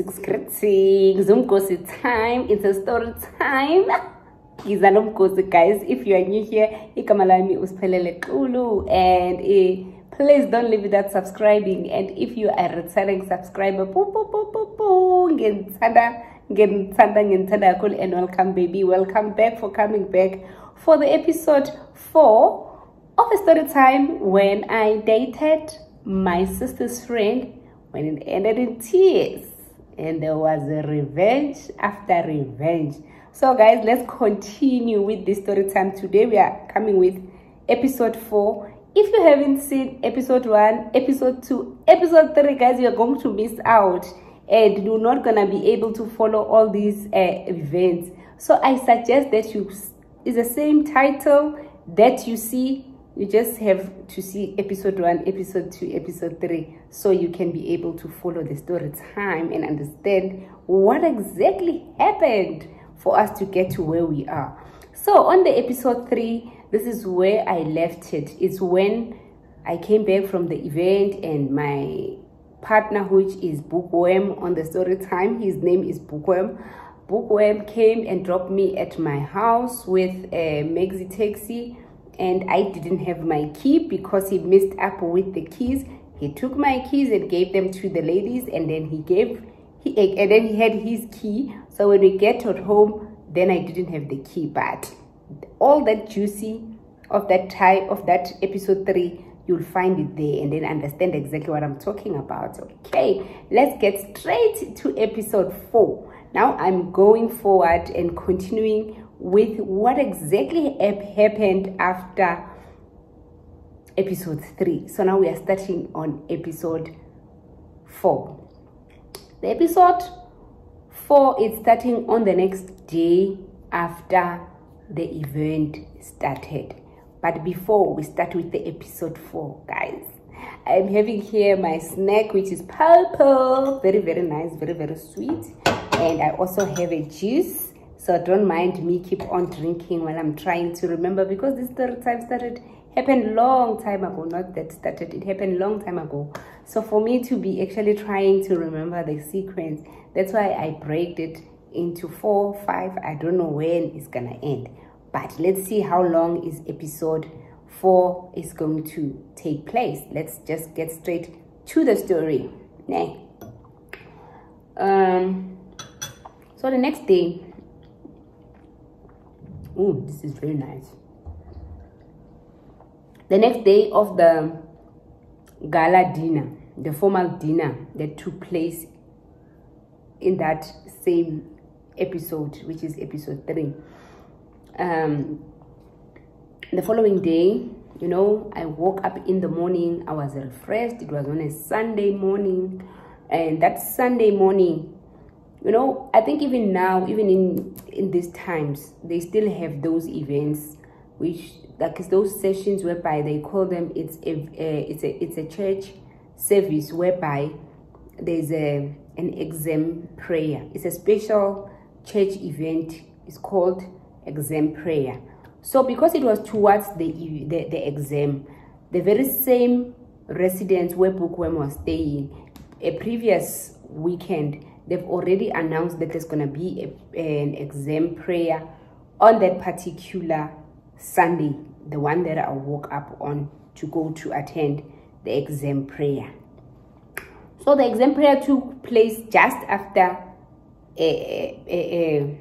greetings. Time. It's a story time. Guys, if you are new here, and please don't leave without subscribing. And if you are a returning subscriber, and welcome, baby. Welcome back for coming back for the episode 4 of a story time when I dated my sister's friend, when it ended in tears and there was a revenge after revenge. So guys, let's continue with this story time. Today we are coming with episode 4. If you haven't seen episode 1, episode 2, episode 3, guys, you're going to miss out and you're not gonna be able to follow all these events. So I suggest that it's the same title that you see. You just have to see episode 1, episode 2, episode 3, so you can be able to follow the story time and understand what exactly happened for us to get to where we are. So on the episode 3, this is where I left it. It's when I came back from the event and my partner, which is Bookworm on the story time, his name is Bookworm. Bookworm came and dropped me at my house with a maxi taxi. And I didn't have my key because he messed up with the keys. He took my keys and gave them to the ladies, and then he had his key. So when we get at home, then I didn't have the key. But all that juicy of that episode 3, you'll find it there and then understand exactly what I'm talking about. Okay, let's get straight to episode 4. Now I'm going forward and continuing with what exactly happened after episode 3. So now we are starting on episode 4. The episode 4 is starting on the next day after the event started. But before we start with the episode 4, guys, I'm having here my snack, which is purple. Very, very nice, very, very sweet. And I also have a juice. So don't mind me keep on drinking while I'm trying to remember, because this story time happened long time ago. Not that started, it happened long time ago. So for me to be actually trying to remember the sequence, that's why I break it into 4, 5. I don't know when it's gonna end. But let's see how long is episode 4 is going to take place. Let's just get straight to the story. So the next day, oh, this is very nice. The next day of the gala dinner, the formal dinner that took place in that same episode, which is episode 3. The following day, I woke up in the morning. I was refreshed. It was on a Sunday morning. And that Sunday morning, I think even now, even in these times, they still have those events, which like those sessions whereby they call them, it's a church service whereby there's an exam prayer. It's a special church event. It's called exam prayer. So because it was towards the exam, the very same residents where Bookworm was staying, a previous weekend, they've already announced that there's going to be an exam prayer on that particular Sunday, the one that I woke up on to go to attend the exam prayer. So the exam prayer took place just after a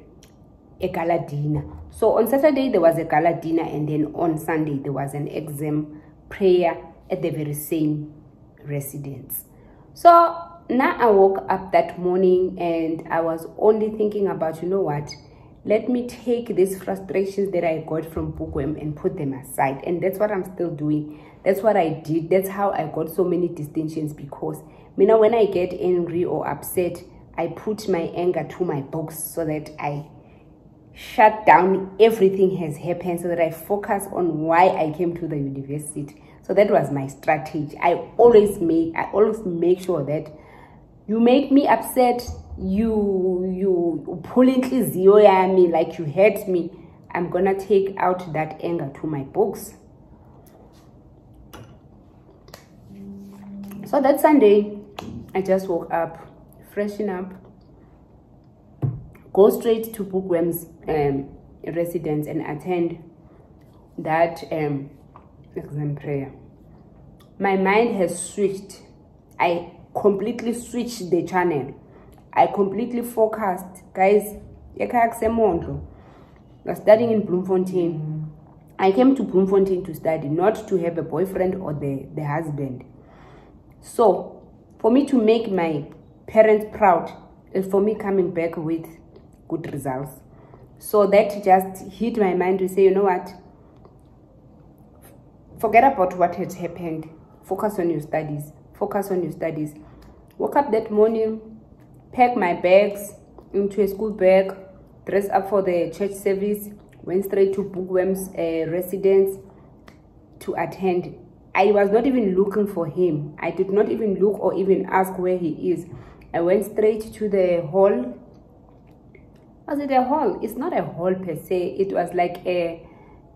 gala dinner. So on Saturday there was a gala dinner, and then on Sunday there was an exam prayer at the very same residence. So now I woke up that morning and I was only thinking about, let me take these frustrations that I got from Bookworm and put them aside. And that's what I'm still doing. That's what I did. That's how I got so many distinctions, because when I get angry or upset, I put my anger to my books so that I shut down everything has happened, so that I focus on why I came to the university. So that was my strategy. I always make sure that you make me upset, you pulling zero at me, like you hurt me, I'm gonna take out that anger to my books. So that Sunday, I just woke up, freshen up, go straight to Bookworm's residence and attend that exam prayer. My mind has switched. I completely switched the channel. I completely focused. Guys, I was studying in Bloemfontein. I came to Bloemfontein to study, not to have a boyfriend or the husband. So, for me to make my parents proud is for me coming back with good results. So that just hit my mind to say, you know what? Forget about what has happened. Focus on your studies. Focus on your studies. Woke up that morning, packed my bags into a school bag, dressed up for the church service, went straight to Bookworm's residence to attend. I was not even looking for him. I did not even look or even ask where he is. I went straight to the hall. Was it a hall? It's not a hall per se. It was like a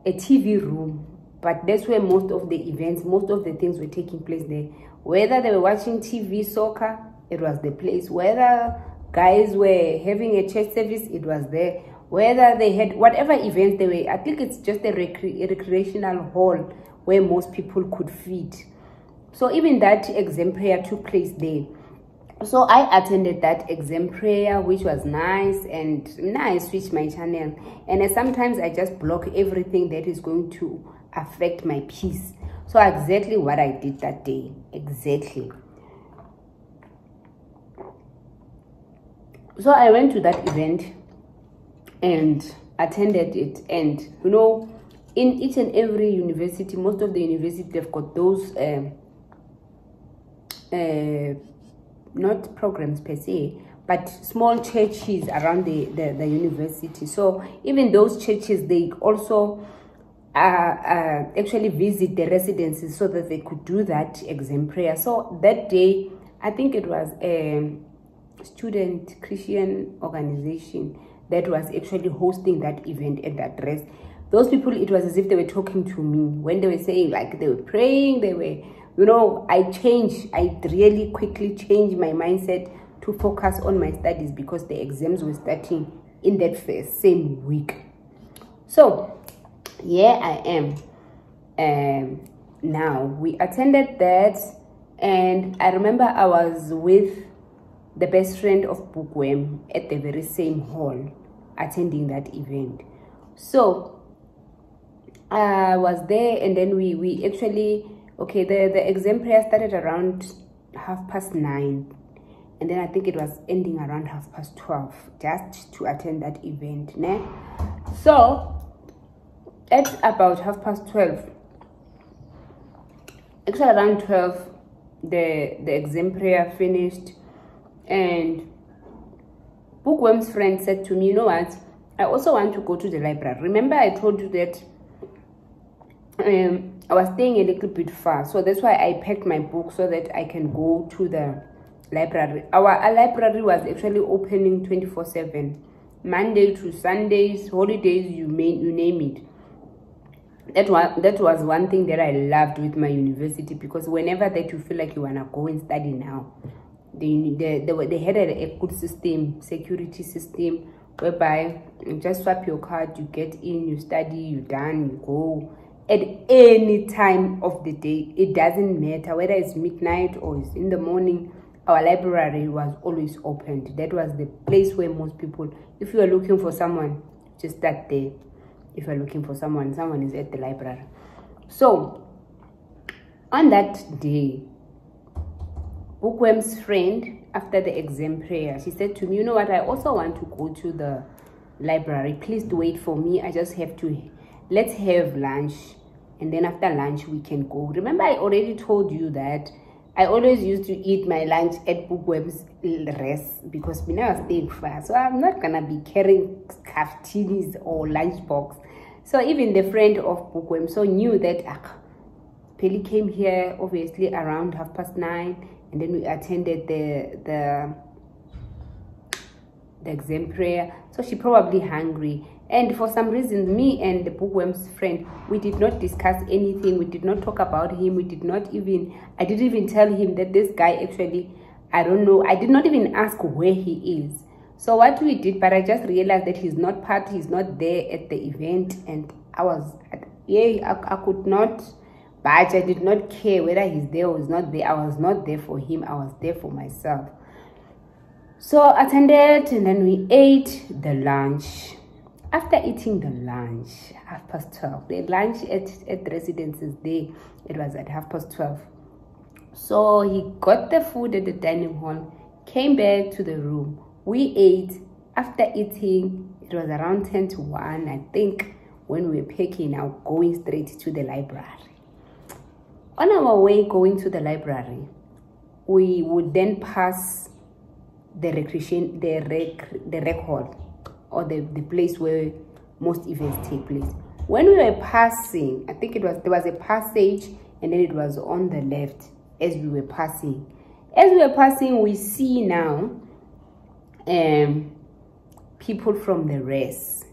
TV room. But that's where most of the events, most of the things were taking place there. Whether they were watching TV, soccer, it was the place. Whether guys were having a church service, it was there. Whether they had whatever events they were, I think it's just a recreational hall where most people could fit. So even that exam prayer took place there. So I attended that exam prayer, which was nice, and now I switched my channel. And sometimes I just block everything that is going to affect my peace. So exactly what I did that day. Exactly. So I went to that event and attended it. And you know, in each and every university, most of the universities, they've got those not programs per se, but small churches around the university. So even those churches, they also actually visit the residences so that they could do that exam prayer. So that day, I think it was a student Christian organization that was actually hosting that event at that dress. Those people, it was as if they were talking to me when they were saying, like, they were praying, they were, you know, I really quickly changed my mindset to focus on my studies because the exams were starting in that same week. So here I am. Now we attended that, and I remember I was with the best friend of Bookworm at the very same hall attending that event. So I was there, and then we actually, okay, the exam prayer started around 9:30, and then I think it was ending around 12:30, just to attend that event. Né? So at about 12:30, actually around 12, the exam prayer finished, and Bookworm's friend said to me, you know what, I also want to go to the library. Remember I told you that I was staying a little bit far, so that's why I packed my book so that I can go to the library. Our library was actually opening 24/7, Monday to Sundays, holidays, you name it. That was one thing that I loved with my university, because whenever that you feel like you wanna go and study now, they had a good system, security system, whereby you just swap your card, you get in, you study, you done, you go at any time of the day. It doesn't matter whether it's midnight or it's in the morning. Our library was always opened. That was the place where most people, if you are looking for someone, just start there. If you're looking for someone is at the library. So on that day, Bookworm's friend, after the exam prayer, she said to me, you know what, I also want to go to the library. Please wait for me. I just have to, let's have lunch, and then after lunch we can go. Remember, I already told you that I always used to eat my lunch at Bookworm's rest, because we never stayed far, so I'm not gonna be carrying cafetinis or lunchbox. So even the friend of Bookworm so knew that Peli came here obviously around 9:30, and then we attended the exam prayer, so she probably hungry. And for some reason, me and the Bookworm's friend, we did not discuss anything. We did not talk about him. I didn't even tell him that this guy actually, I don't know. I did not even ask where he is. So what we did, but I just realized that he's not there at the event, and I could not budge. I did not care whether he's there or he's not there. I was not there for him, I was there for myself. So I attended, and then we ate the lunch. After eating the lunch, 12:30, the lunch at the residences there, it was at 12:30. So he got the food at the dining hall, came back to the room. We ate. After eating, it was around 10 to 1, I think, when we were packing out, going straight to the library. On our way going to the library, we would then pass the rec hall, or the place where most events take place. When we were passing, I think there was a passage, and then it was on the left as we were passing. As we were passing, we see now people from the res,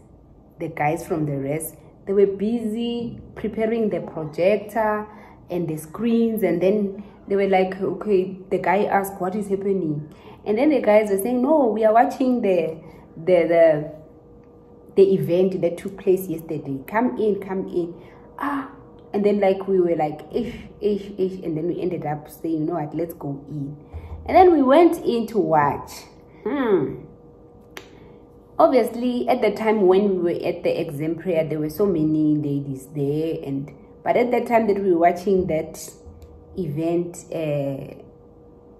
the guys from the res, they were busy preparing the projector and the screens, and then they were like, okay, the guy asked what is happening, and then the guys were saying, no, we are watching the event that took place yesterday. Come in. And then like we were like ish, and then we ended up saying, you know what, let's go in. And then we went in to watch. Obviously at the time when we were at the exam prayer, there were so many ladies there, but at the time that we were watching that event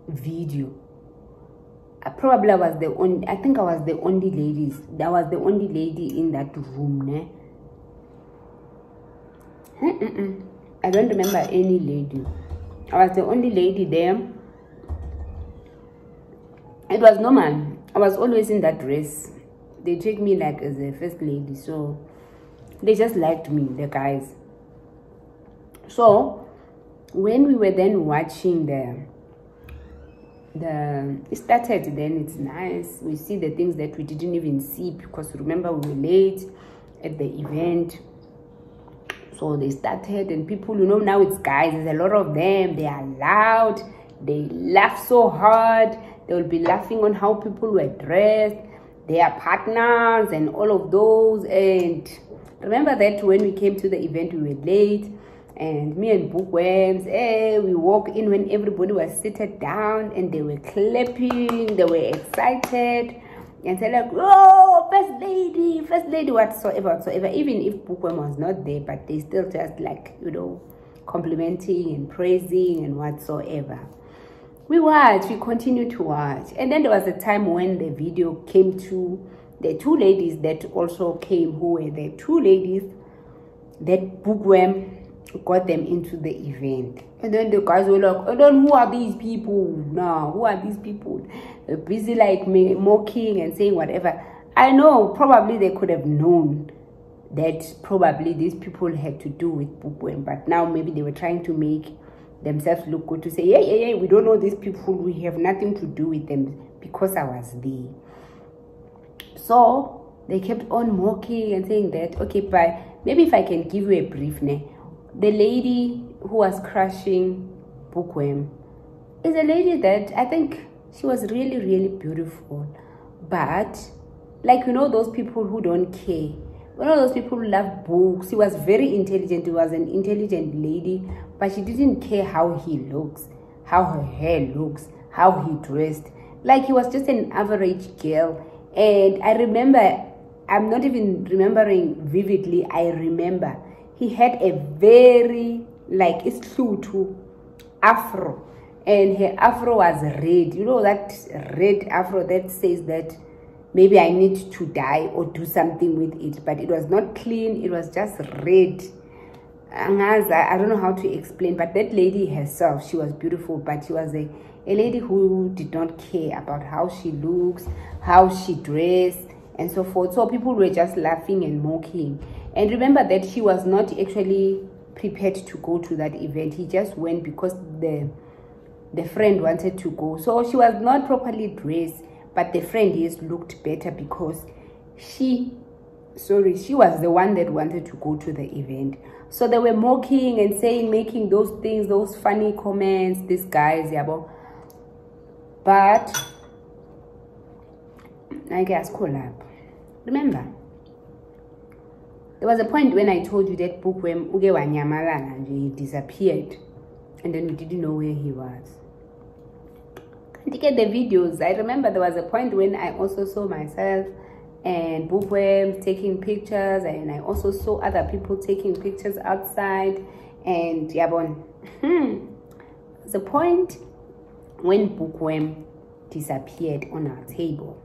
video, I was the only, I think I was the only ladies. I was the only lady in that room, ne? I don't remember any lady. I was the only lady there. It was normal. I was always in that dress. They take me like as a first lady, so they just liked me, the guys. So when we were then watching it started, then it's nice. We see the things that we didn't even see, because remember we were late at the event. So they started, and people, you know, now it's guys, there's a lot of them, they are loud, they laugh so hard, they will be laughing on how people were dressed, their partners and all of those. And remember that when we came to the event, we were late, and me and Bookworms, we walk in when everybody was seated down, and they were clapping, they were excited, and they're like, oh, first lady, whatsoever. Even if Bookworm was not there, but they still just like, you know, complimenting and praising and whatsoever. We continued to watch. And then there was a time when the video came to the two ladies that also came, who were the two ladies that Bookworm got them into the event. And then the guys were like, oh, then who are these people now? Who are these people? They're busy like mocking and saying whatever. I know probably they could have known that probably these people had to do with Bookworm, but now maybe they were trying to make themselves look good, to say, yeah, we don't know these people, we have nothing to do with them because I was there. So they kept on mocking and saying that, okay, but maybe if I can give you a brief name. The lady who was crushing Bookworm is a lady that I think she was really, really beautiful. But, like, you know, those people who don't care. You know, those people who love books. She was very intelligent. She was an intelligent lady. But she didn't care how he looks, how her hair looks, how he dressed. Like, he was just an average girl. And I remember, I'm not even remembering vividly, I remember he had a very, like, it's true to afro, and her afro was red. You know, that red afro that says that maybe I need to dye or do something with it, but it was not clean, it was just red. I don't know how to explain, but that lady herself, she was beautiful, but she was a lady who did not care about how she looks, how she dressed, and so forth. So people were just laughing and mocking. And remember that he was not actually prepared to go to that event. He just went because the friend wanted to go. So she was not properly dressed, but the friend looked better because she was the one that wanted to go to the event. So they were mocking and saying, making those things, those funny comments, these guys, yeah. But I guess collab. Remember, there was a point when I told you that bookworm uge wanyamalala and he disappeared, and then we didn't know where he was. Can't get the videos. I remember there was a point when I also saw myself and bookworms taking pictures, and I also saw other people taking pictures outside. And yabon, the point when bookworm disappeared on our table.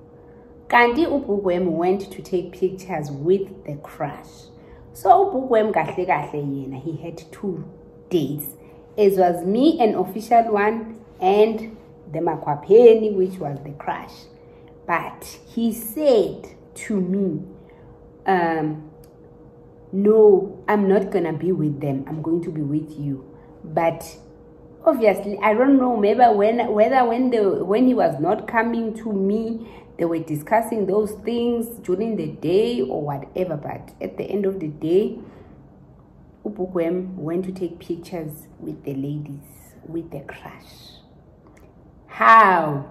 Kandi bookworm went to take pictures with the crush. So bookworm kahle yena, he had 2 dates. It was me, an official one, and the makwapeni, which was the crush. But he said to me, no, I'm not gonna be with them, I'm going to be with you. But obviously, I don't know, maybe when he was not coming to me, they were discussing those things during the day or whatever. But at the end of the day, Upukwem went to take pictures with the ladies, with the crush. How?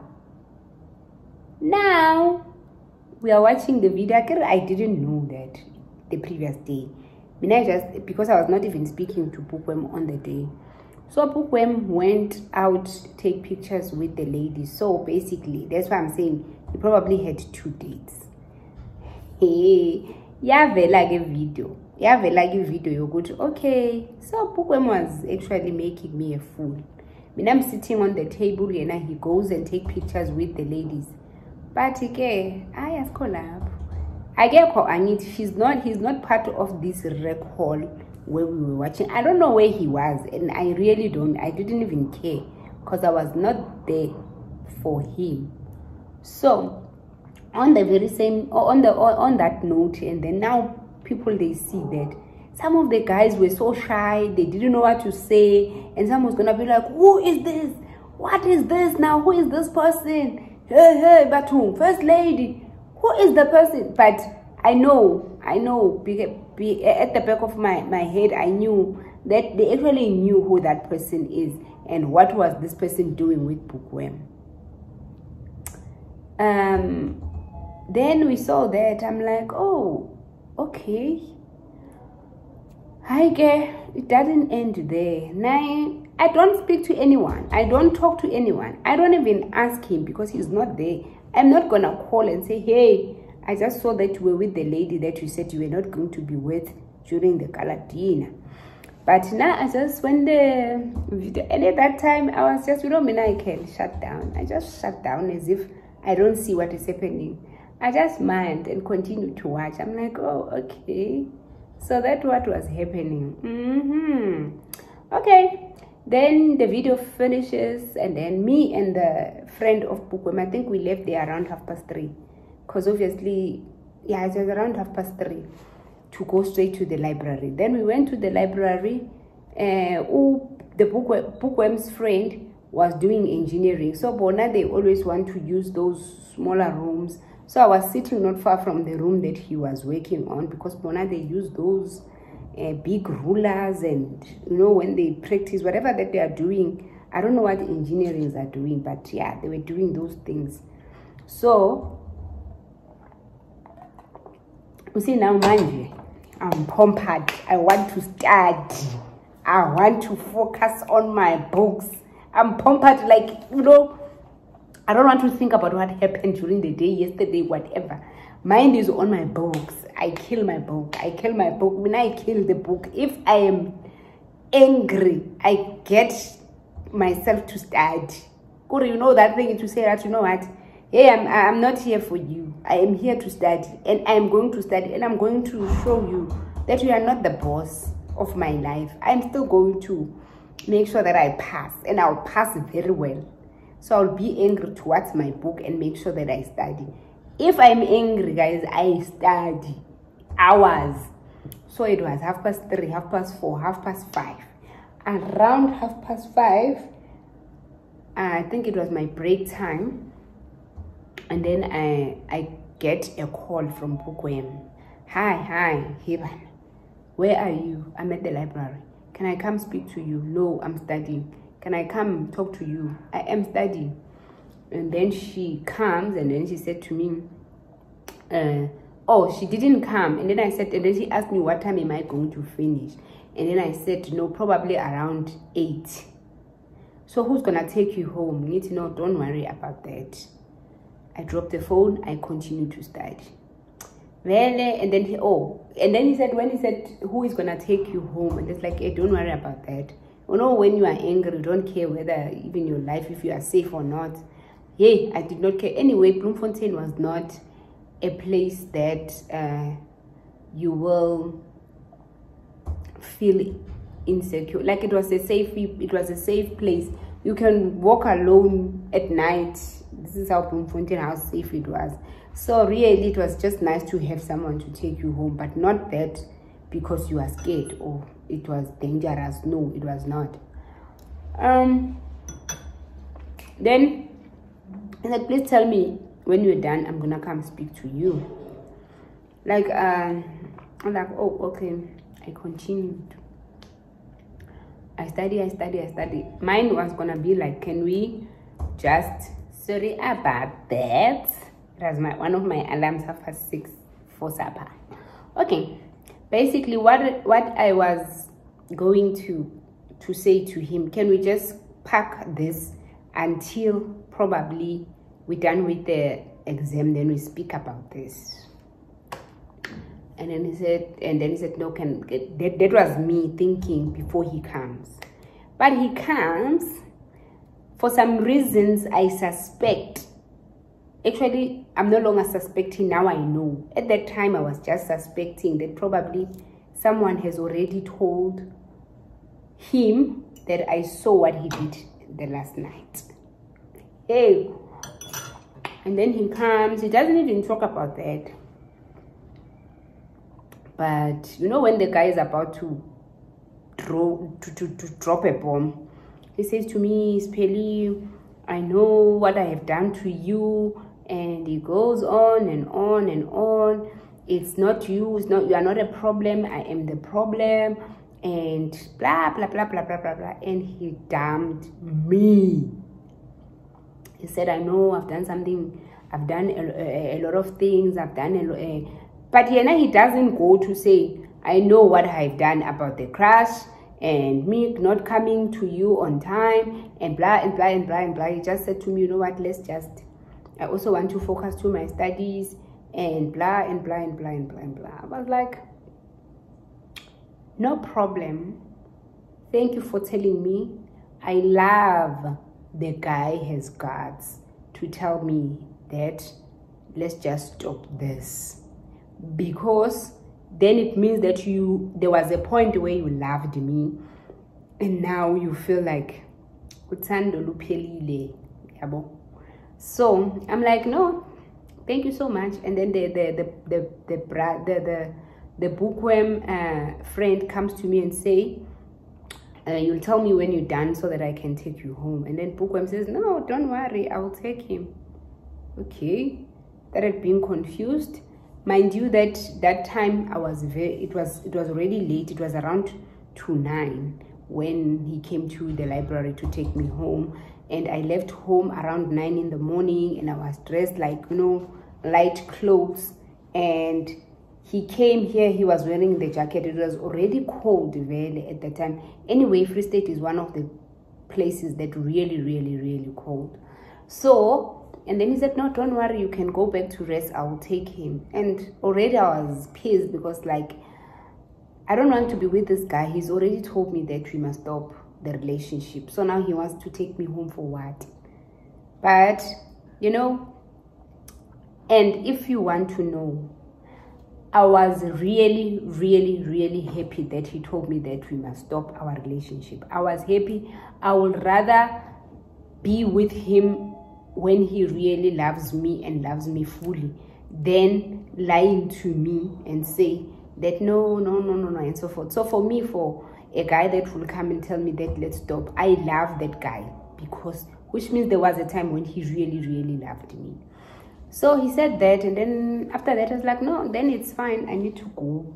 Now we are watching the video. I didn't know that the previous day. Because I was not even speaking to Pukwem on the day. So Pukwem went out to take pictures with the ladies. So basically, that's why I'm saying he probably had 2 dates. Hey, yeah, like a video. Yeah, like a video. You go to, okay. So Pukwem was actually making me a fool. When I'm sitting on the table and he goes and take pictures with the ladies. But again, I ask collab. I get he's not part of this record where we were watching. I don't know where he was, and I didn't even care because I was not there for him. So on the very same on that note, and then now people, they see that some of the guys were so shy, they didn't know what to say, and someone's gonna be like, who is this? What is this now? Who is this person? Hey, Batum, first lady. Who is the person? But I know, at the back of my head, I knew that they actually knew who that person is and what was this person doing with Bookworm. Then we saw that. I'm like, oh, okay. It doesn't end there. Now, I don't speak to anyone. I don't talk to anyone. I don't even ask him because he's not there. I'm not gonna call and say, hey, I just saw that you were with the lady that you said you were not going to be with during the gala dinner. But now I just went there, and at that time I was just, I can shut down. I just shut down as if I don't see what is happening. I just mind and continue to watch. I'm like, oh, okay. So that's what was happening. Okay. Then the video finishes, and then me and the friend of Pukwem, I think we left there around 3:30. Because obviously, yeah, it was around 3:30 to go straight to the library. Then we went to the library. The Pukwem's friend was doing engineering. So Bona, they always want to use those smaller rooms. So I was sitting not far from the room that he was working on, because Bona, they use those big rulers, and when they practice whatever that they are doing. I don't know what engineers are doing, but yeah, they were doing those things. So you see, now manje, I'm pampered. I want to study. I want to focus on my books. I'm pampered, like, I don't want to think about what happened during the day, yesterday, whatever. Mind is on my books. I kill my book. When I kill the book, if I am angry, I get myself to study. That thing to say that, what? Hey, I'm not here for you. I am here to study, and I'm going to study, and I'm going to show you that you are not the boss of my life. I'm still going to make sure that I pass, and I'll pass very well. So I'll be angry towards my book and make sure that I study. If I'm angry, guys, I study hours. So it was 3:30, 4:30, 5:30. Around 5:30, I think it was my break time. And then I get a call from Pukwem. Hi, Hiban. Where are you? I'm at the library. Can I come speak to you? No, I'm studying. Can I come talk to you? I am studying. And then she comes, and then she said to me, oh, she didn't come. And then I said, and then she asked me, what time am I going to finish? And then I said, no, probably around 8. So who's gonna take you home? You need to know, don't worry about that. I dropped the phone, I continued to study. And then he said, when he said, who is gonna take you home? And it's like, hey, don't worry about that. You know, when you are angry, you don't care whether even your life, if you are safe or not. Yeah, I did not care. Anyway, Bloemfontein was not a place that you will feel insecure. Like it was a safe place. You can walk alone at night. This is how Bloemfontein, how safe it was. So really, it was just nice to have someone to take you home, but not that because you are scared or it was dangerous. No, it was not. Then I said, please tell me when you're done, I'm gonna come speak to you. Like, I'm like, oh, okay. I continued. I study. Mine was gonna be like, can we just, sorry about that. It was one of my alarms after 6 for supper. Okay. Basically, what I was going to say to him, can we just pack this until probably we're done with the exam, then we speak about this. And then he said, no, that was me thinking before he comes. But he comes, for some reasons I suspect. Actually, I'm no longer suspecting, now I know. At that time, I was just suspecting that probably someone has already told him that I saw what he did the last night. Hey. And then he comes, he doesn't even talk about that. But, you know, when the guy is about to drop a bomb, he says to me, Speli, I know what I have done to you. And he goes on and on and on. It's not you, you are not a problem, I am the problem. And blah, blah, blah, blah, blah, blah, blah. And he damned me. He said, I know I've done something, I've done a lot of things, I've done but he doesn't go to say, I know what I've done about the crash and me not coming to you on time and blah and blah and blah and blah. He just said to me, you know what, I also want to focus to my studies and blah and blah and blah and blah and blah. I was like, no problem. Thank you for telling me. I love the guy has guts to tell me that let's just stop this. Because then it means that there was a point where you loved me and now you feel like uthando luphelile, yabo. So I'm like, no, thank you so much. And then the bookworm friend comes to me and say, you'll tell me when you're done so that I can take you home. And then bookworm says, no, don't worry, I will take him. Okay, that had been confused. Mind you, that time I was it was already late. It was around 9 when he came to the library to take me home. And I left home around 9 in the morning and I was dressed like, you know, light clothes. And he came here, he was wearing the jacket. It was already cold really at the time. Anyway, Free State is one of the places that really cold. So, and then he said, no, don't worry, you can go back to rest, I will take him. And already I was pissed because like, I don't want to be with this guy. He's already told me that we must stop the relationship. So now he wants to take me home for what? But, you know, and if you want to know, I was really happy that he told me that we must stop our relationship. I was happy. I would rather be with him when he really loves me and loves me fully than lying to me and say that no, and so forth. So for me, for a guy that will come and tell me that let's stop, I love that guy, because which means there was a time when he really loved me. So he said that, and then after that I was like, no, then it's fine, I need to go.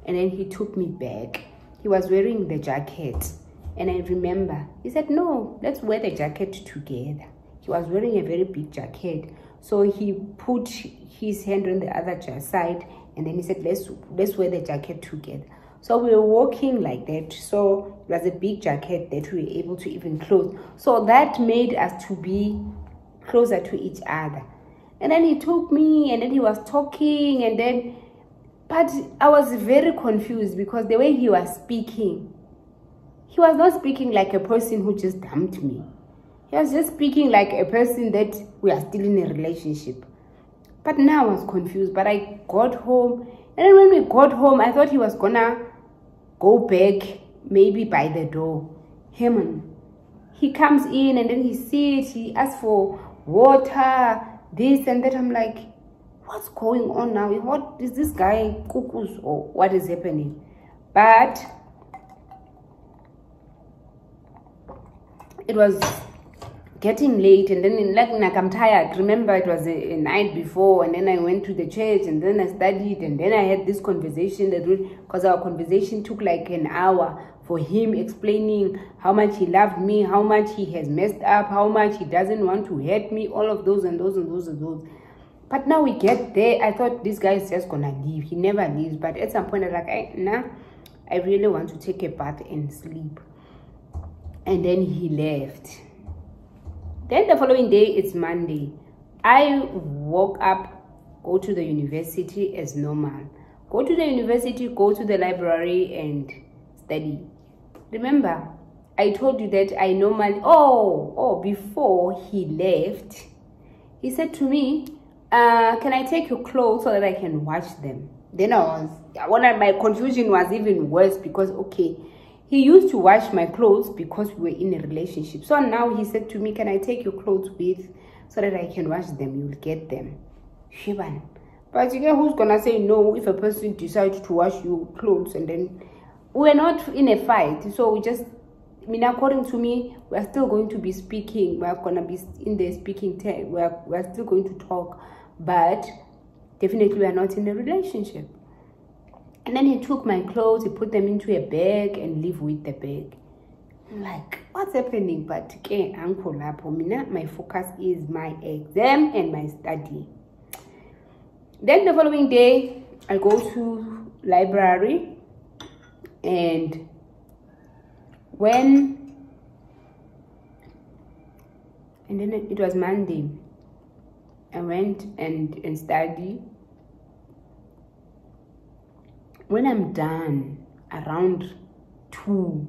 And then he took me back. He was wearing the jacket, and I remember he said, no, let's wear the jacket together. He was wearing a very big jacket So he put his hand on the other side, and then he said, let's wear the jacket together. So we were walking like that. So it was a big jacket that we were able to even close. So that made us to be closer to each other. And then he took me, and then he was talking, and then, but I was very confused because the way he was speaking, he was not speaking like a person who just dumped me. He was just speaking like a person that we are still in a relationship. But now I was confused. But I got home, and then when we got home, I thought he was gonna go back, maybe by the door. Herman, he comes in, and then he sits, he asks for water, this and that. I'm like, what's going on now? What is this guy cuckoos, or what is happening? But it was getting late, and then like I'm tired. Remember, it was a night before, and then I went to the church, and then I studied, and then I had this conversation because our conversation took like an hour, for him explaining how much he loved me, how much he has messed up, how much he doesn't want to hurt me, all of those and those and those and those. But now we get there, I thought this guy is just gonna leave. He never leaves. But at some point I was like, nah, I really want to take a bath and sleep. And then he left. Then the following day, it's Monday. I woke up, go to the university as normal. Go to the university, go to the library and study. Remember, I told you that I normally, before he left, he said to me, can I take your clothes so that I can wash them? Then my confusion was even worse because, okay, he used to wash my clothes because we were in a relationship. So now he said to me, can I take your clothes so that I can wash them? You'll get them. Shiban. But you know who's gonna say no if a person decides to wash your clothes? And then we're not in a fight. So we just, according to me, we're still going to be speaking. We're gonna be in the speaking time. We're still going to talk. But definitely we are not in a relationship. And then he took my clothes, he put them into a bag and leave with the bag. I'm like, what's happening? But okay, Uncle Lapomina, my focus is my exam and my study. Then the following day, I go to library, and then it was Monday. I went and studied. When I'm done around 2,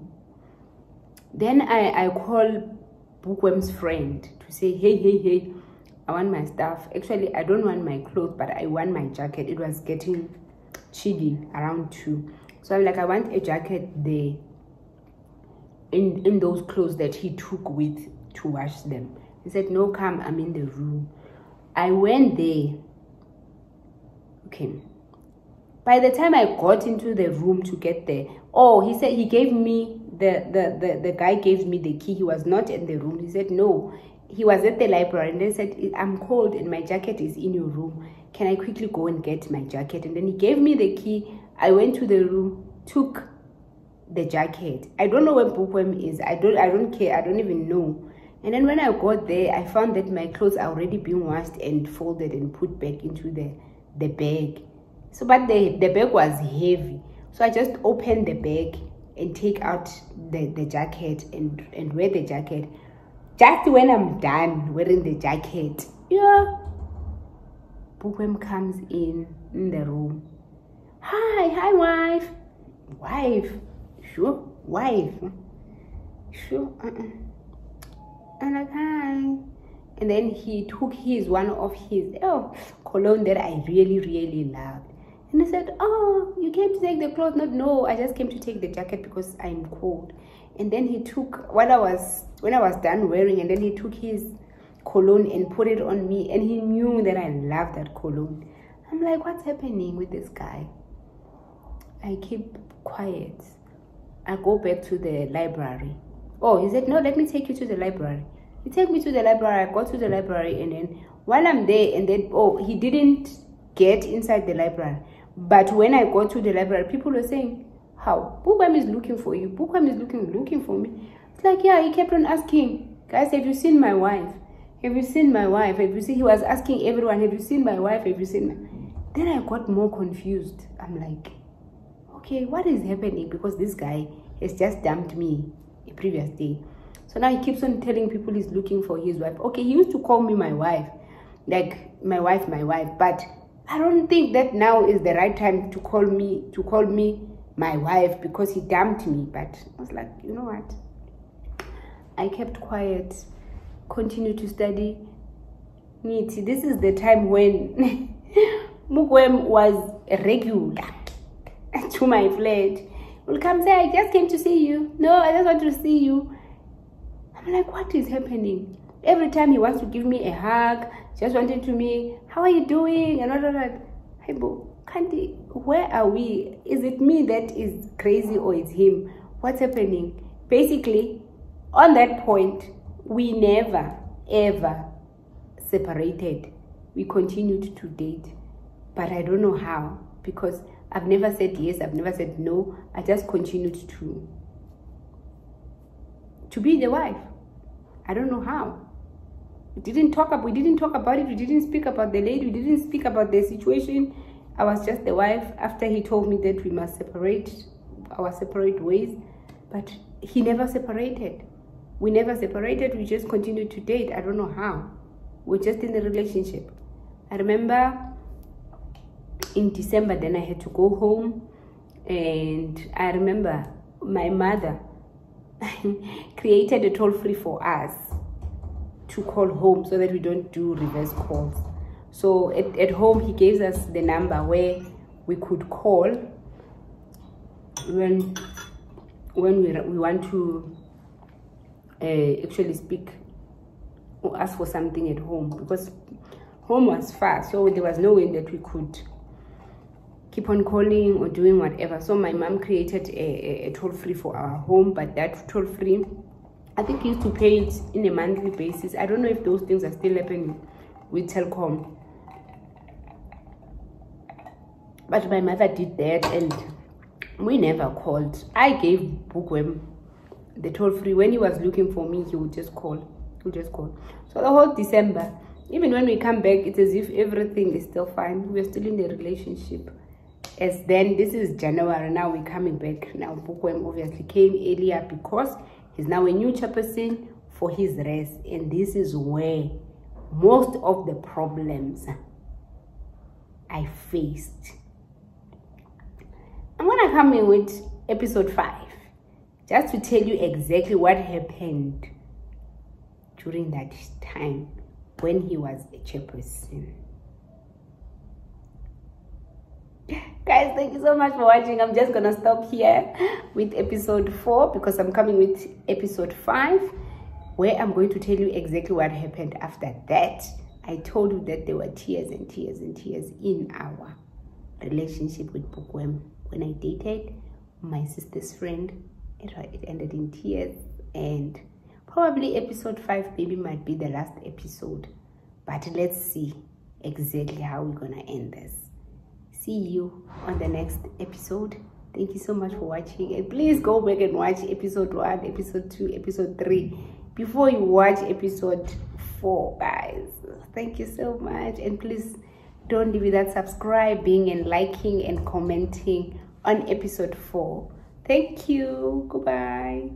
then I call Bookworm's friend to say, hey, I want my stuff. Actually, I don't want my clothes, but I want my jacket. It was getting chilly around 2. So I'm like, I want a jacket there in those clothes that he took with to wash them. He said, no, come, I'm in the room. I went there. Okay. By the time I got into the room to get there, he said he gave me, the guy gave me the key. He was not in the room. He said, no, he was at the library. And then said, I'm cold and my jacket is in your room. Can I quickly go and get my jacket? And then he gave me the key. I went to the room, took the jacket. I don't know where Bookworm is. I don't care. I don't even know. And then when I got there, I found that my clothes are already being washed and folded and put back into the bag. So, but the bag was heavy. So I just opened the bag and take out the jacket and wear the jacket. Just when I'm done wearing the jacket, Bookworm comes in the room. Hi, wife. Wife? Sure, wife. Sure, I'm like, hi. And then he took one of his cologne that I really, really loved. And I said, you came to take the clothes? No, I just came to take the jacket because I'm cold. And then he took, when I was done wearing, and then he took his cologne and put it on me. And he knew that I loved that cologne. I'm like, what's happening with this guy? I keep quiet. I go back to the library. He said, no, let me take you to the library. He took me to the library. I go to the library, and then while I'm there, and then, he didn't get inside the library. But when I go to the library, people were saying, how? Bookworm is looking for you. Bookworm is looking for me. It's like, yeah, he kept on asking, guys, have you seen my wife? have you seen my wife? Have you seen? He was asking everyone, have you seen my wife? Have you seen my... Then I got more confused. I'm like, okay, what is happening? Because this guy has just dumped me a previous day. So now he keeps on telling people he's looking for his wife. Okay, he used to call me my wife. Like, my wife. But I don't think that now is the right time to call me my wife, because he dumped me. But I was like, you know what? I kept quiet, continued to study. This is the time when Mugwem was regular to my flat. Will come say, I just came to see you. No, I just want to see you. I'm like, what is happening? Every time he wants to give me a hug, just wanting to me, how are you doing? And all that. Hey, bro, where are we? Is it me that is crazy, or is him? What's happening? Basically, on that point, we never, ever separated. We continued to date. But I don't know how, because I've never said yes, I've never said no. I just continued to be the wife. I don't know how. We didn't talk about it. We didn't speak about the lady. We didn't speak about the situation. I was just the wife after he told me that we must separate our separate ways. But he never separated. We never separated. We just continued to date. I don't know how. We're just in a relationship. I remember in December, then I had to go home. And I remember my mother created a toll-free for us to call home so that we don't do reverse calls. So at home, he gave us the number where we could call when we want to actually speak or ask for something at home, because home was far, so there was no way that we could keep on calling or doing whatever. So my mom created a toll-free for our home, but that toll-free, I think he used to pay it in a monthly basis. I don't know if those things are still happening with Telkom. But my mother did that, and we never called. I gave Bukwem the toll-free. When he was looking for me, he would just call. So the whole December, even when we come back, it's as if everything is still fine. We're still in the relationship. As then, this is January, now we're coming back. Now Bukwem obviously came earlier because he's now a new chairperson for his rest. And this is where most of the problems I faced. I'm gonna come in with episode 5, just to tell you exactly what happened during that time when he was a chairperson. Guys, thank you so much for watching. I'm just gonna stop here with episode 4 because I'm coming with episode 5, where I'm going to tell you exactly what happened after that. I told you that there were tears and tears and tears in our relationship with Bukwem. When I dated my sister's friend, it ended in tears, and probably episode 5 maybe might be the last episode. But let's see exactly how we're gonna end this. See you on the next episode. Thank you so much for watching, and please go back and watch episode 1, episode 2, episode 3 before you watch episode 4, guys. Thank you so much, and please don't leave without subscribing and liking and commenting on episode 4. Thank you. Goodbye.